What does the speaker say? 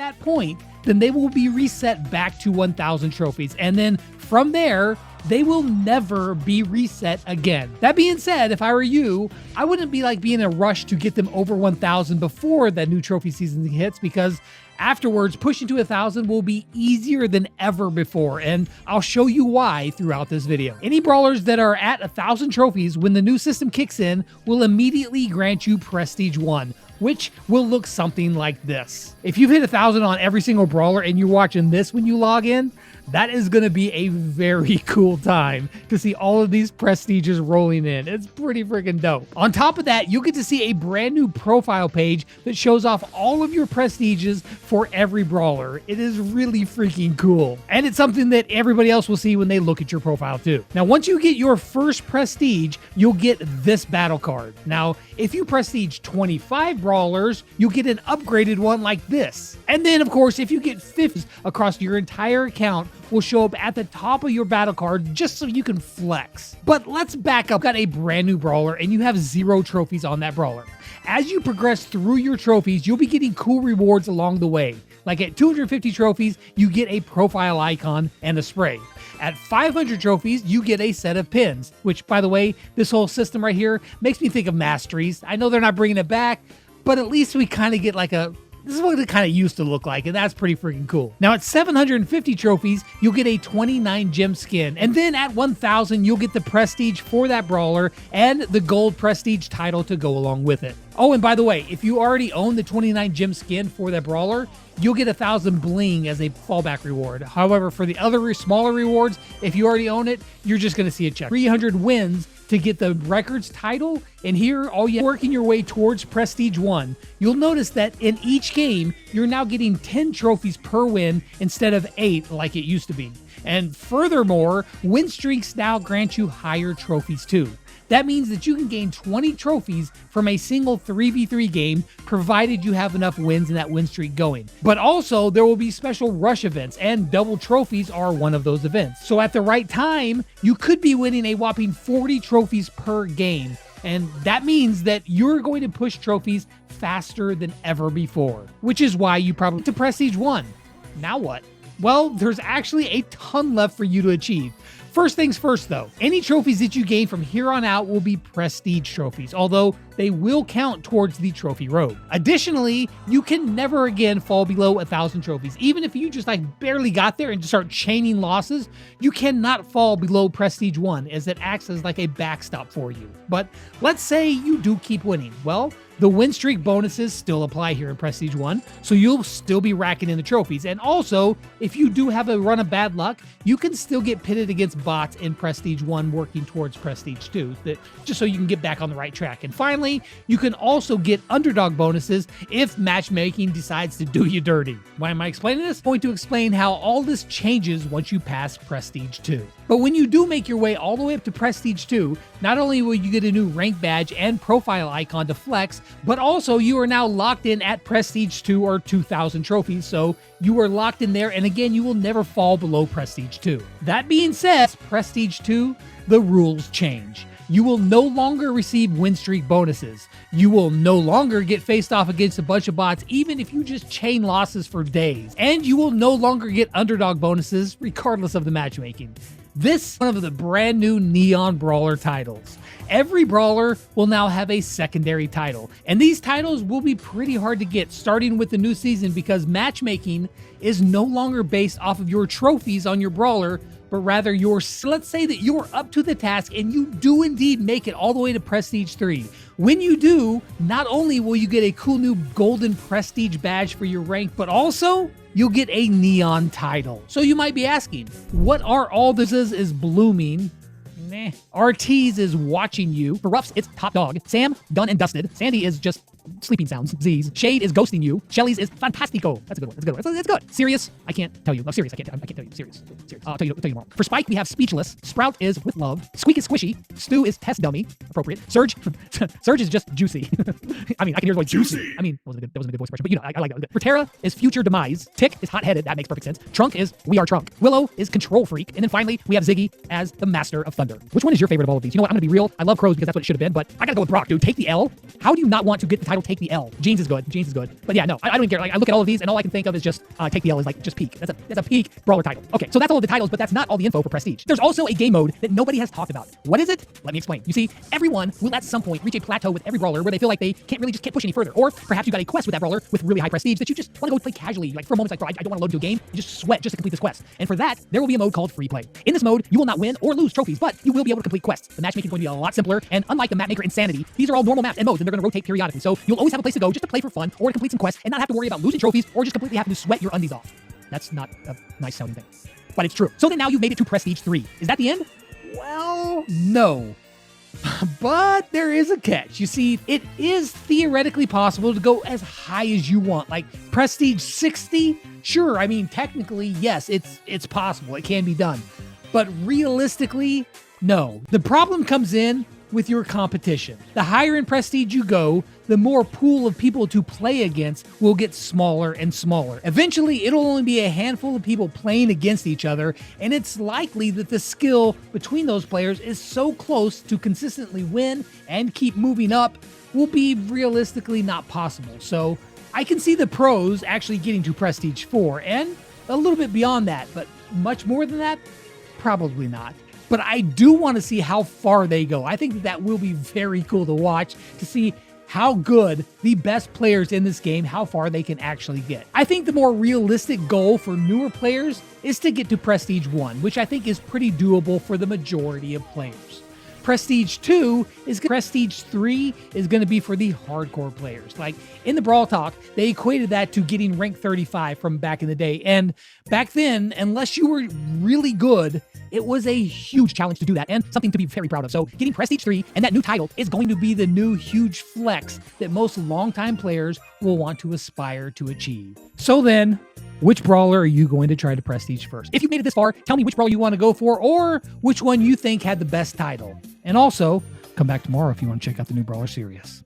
that point, then they will be reset back to 1,000 trophies. And then from there, they will never be reset again. That being said, if I were you, I wouldn't be like being in a rush to get them over 1,000 before that new trophy season hits, because afterwards, pushing to 1,000 will be easier than ever before, and I'll show you why throughout this video. Any brawlers that are at 1,000 trophies when the new system kicks in will immediately grant you Prestige 1, which will look something like this. If you've hit 1,000 on every single brawler and you're watching this when you log in, that is going to be a very cool time to see all of these prestiges rolling in. It's pretty freaking dope. On top of that, you get to see a brand new profile page that shows off all of your prestiges for every brawler. It is really freaking cool. And it's something that everybody else will see when they look at your profile too. Now, once you get your first prestige, you'll get this battle card. Now, if you prestige 25 brawlers, you'll get an upgraded one like this. And then, of course, if you get 50s across your entire account, will show up at the top of your battle card just so you can flex. But let's back up. Got a brand new brawler and you have 0 trophies on that brawler. As you progress through your trophies, you'll be getting cool rewards along the way. Like at 250 trophies, you get a profile icon and a spray. At 500 trophies, you get a set of pins, which, by the way, this whole system right here makes me think of masteries. I know they're not bringing it back, but at least we kind of get like this is what it kind of used to look like, and that's pretty freaking cool. Now, at 750 trophies, you'll get a 29 gem skin, and then at 1,000, you'll get the prestige for that brawler and the gold prestige title to go along with it. Oh, and by the way, if you already own the 29 gem skin for that brawler, you'll get 1,000 bling as a fallback reward. However, for the other smaller rewards, if you already own it, you're just going to see a check. 300 wins to get the records title, and here, all you working your way towards Prestige 1. You'll notice that in each game, you're now getting 10 trophies per win instead of 8 like it used to be. And furthermore, win streaks now grant you higher trophies too. That means that you can gain 20 trophies from a single 3v3 game, provided you have enough wins in that win streak going. But also, there will be special rush events, and double trophies are one of those events. So at the right time, you could be winning a whopping 40 trophies per game. And that means that you're going to push trophies faster than ever before, which is why you probably to Prestige 1. Now what? Well, there's actually a ton left for you to achieve. First things first though, any trophies that you gain from here on out will be prestige trophies, although they will count towards the trophy road. Additionally, you can never again fall below 1,000 trophies. Even if you just barely got there and just start chaining losses, you cannot fall below Prestige 1, as it acts as like a backstop for you. But let's say you do keep winning. Well, the win streak bonuses still apply here in Prestige 1, so you'll still be racking in the trophies. And also, if you do have a run of bad luck, you can still get pitted against bots in Prestige 1 working towards Prestige 2, just so you can get back on the right track. And finally, you can also get underdog bonuses if matchmaking decides to do you dirty. Why am I explaining this? I'm going to explain how all this changes once you pass Prestige 2. But when you do make your way all the way up to Prestige 2, not only will you get a new rank badge and profile icon to flex, but also you are now locked in at Prestige 2 or 2,000 trophies, so you are locked in there, and again, you will never fall below Prestige 2. That being said, Prestige 2, the rules change. You will no longer receive win streak bonuses. You will no longer get faced off against a bunch of bots, even if you just chain losses for days. And you will no longer get underdog bonuses, regardless of the matchmaking. This is one of the brand new Neon Brawler titles. Every brawler will now have a secondary title, and these titles will be pretty hard to get starting with the new season, because matchmaking is no longer based off of your trophies on your brawler, but rather let's say that you're up to the task and you do indeed make it all the way to Prestige 3. When you do, not only will you get a cool new golden prestige badge for your rank, but also you'll get a neon title. So you might be asking, what are all this is blooming? Nah. Ortiz is watching you. For Ruffs, it's Top Dog. Sam, done and dusted. Sandy is just sleeping sounds. Z's. Shade is ghosting you. Shelly's is fantastico. That's a good one. That's a good one. It's good. Serious, I can't tell you. No, serious, I can't tell you. Serious. I'll tell you more. For Spike, we have Speechless. Sprout is with love. Squeak is squishy. Stu is test dummy. Appropriate. Surge is just juicy. I mean, I can hear the word juicy. I mean, that wasn't a good voice expression, but you know, I like that. For Terra is future demise. Tick is hot-headed. That makes perfect sense. Trunk is we are Trunk. Willow is control freak. And then finally, we have Ziggy as the master of thunder. Which one is your favorite of all of these? You know what? I'm going to be real. I love Crows because that's what it should have been, but I got to go with Brock, dude. Take the L. How do you not want to get the title title, Take the L. Jeans is good. Jeans is good. But yeah, no, I don't even care. Like, I look at all of these, and all I can think of is just Take the L is like just peak. That's a peak Brawler title. Okay, so that's all of the titles, but that's not all the info for Prestige. There's also a game mode that nobody has talked about. What is it? Let me explain. You see, everyone will at some point reach a plateau with every Brawler where they feel like they can't push any further. Or perhaps you got a quest with that Brawler with really high prestige that you just want to go play casually. Like for a moment, like, bro, I don't want to load into a game. You just sweat just to complete this quest. And for that, there will be a mode called Free Play. In this mode, you will not win or lose trophies, but you will be able to complete quests. The matchmaking is going to be a lot simpler, and unlike the Mapmaker Insanity, these are all normal maps and modes, and they're going to rotate periodically. So you'll always have a place to go just to play for fun or to complete some quests and not have to worry about losing trophies or just completely having to sweat your undies off. That's not a nice sounding thing, but it's true. So then now you've made it to Prestige 3. Is that the end? Well, no. But there is a catch. You see, it is theoretically possible to go as high as you want. Like Prestige 60? Sure, I mean, technically, yes, it's possible. It can be done. But realistically, no. The problem comes in with your competition. The higher in prestige you go, the more pool of people to play against will get smaller and smaller. Eventually, it'll only be a handful of people playing against each other, and it's likely that the skill between those players is so close to consistently win and keep moving up will be realistically not possible. So I can see the pros actually getting to Prestige 4 and a little bit beyond that, but much more than that, probably not. But I do want to see how far they go. I think that will be very cool to watch, to see how good the best players in this game, how far they can actually get. I think the more realistic goal for newer players is to get to Prestige 1, which I think is pretty doable for the majority of players. Prestige 2 is Prestige 3 is going to be for the hardcore players. Like in the Brawl Talk, they equated that to getting rank 35 from back in the day. And back then, unless you were really good, it was a huge challenge to do that and something to be very proud of. So getting Prestige 3 and that new title is going to be the new huge flex that most longtime players will want to aspire to achieve. So then, which Brawler are you going to try to Prestige first? If you made it this far, tell me which Brawler you want to go for or which one you think had the best title. And also, come back tomorrow if you want to check out the new Brawler series.